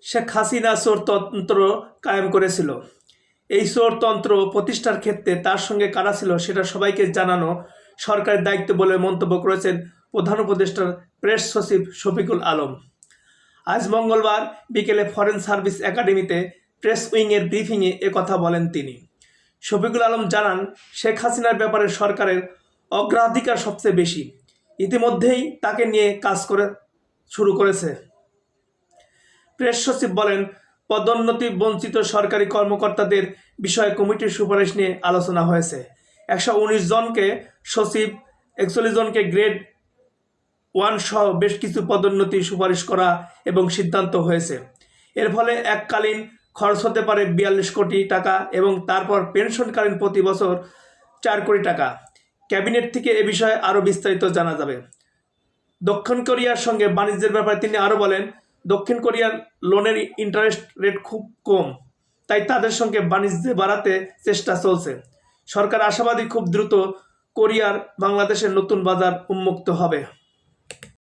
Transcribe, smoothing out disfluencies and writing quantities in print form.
শেখ হাসিনা চোরতন্ত্র কায়েম করেছিল। এই চোরতন্ত্র প্রতিষ্ঠার ক্ষেত্রে তার সঙ্গে কারা ছিল সেটা সবাইকে জানানো সরকারের দায়িত্ব বলে মন্তব্য করেছেন প্রধান উপদেষ্টার প্রেস সচিব শফিকুল আলম। আজ মঙ্গলবার বিকেলে ফরেন সার্ভিস একাডেমিতে প্রেস উইংয়ের ব্রিফিংয়ে একথা বলেন তিনি। শফিকুল আলম জানান, শেখ হাসিনার ব্যাপারে সরকারের অগ্রাধিকার সবচেয়ে বেশি। ইতিমধ্যেই তাকে নিয়ে কাজ শুরু করেছে। প্রেস সচিব বলেন, পদোন্নতি বঞ্চিত সরকারি কর্মকর্তাদের বিষয়ে কমিটির সুপারিশ নিয়ে আলোচনা হয়েছে। 119 জনকে সচিব, 41 জনকে গ্রেড 1 সহ বেশ কিছু পদোন্নতি সুপারিশ করা এবং সিদ্ধান্ত হয়েছে। এর ফলে এককালীন খরচ হতে পারে 42 কোটি টাকা এবং তারপর পেনশনকালীন প্রতি বছর 4 কোটি টাকা। ক্যাবিনেট থেকে এ বিষয়ে আরও বিস্তারিত জানা যাবে। দক্ষিণ কোরিয়ার সঙ্গে বাণিজ্যের ব্যাপারে তিনি আরও বলেন, দক্ষিণ কোরিয়ার লোনের ইন্টারেস্ট রেট খুব কম, তাই তাদের সঙ্গে বাণিজ্য বাড়াতে চেষ্টা চলছে। সরকার আশাবাদী খুব দ্রুত কোরিয়ার বাংলাদেশের নতুন বাজার উন্মুক্ত হবে।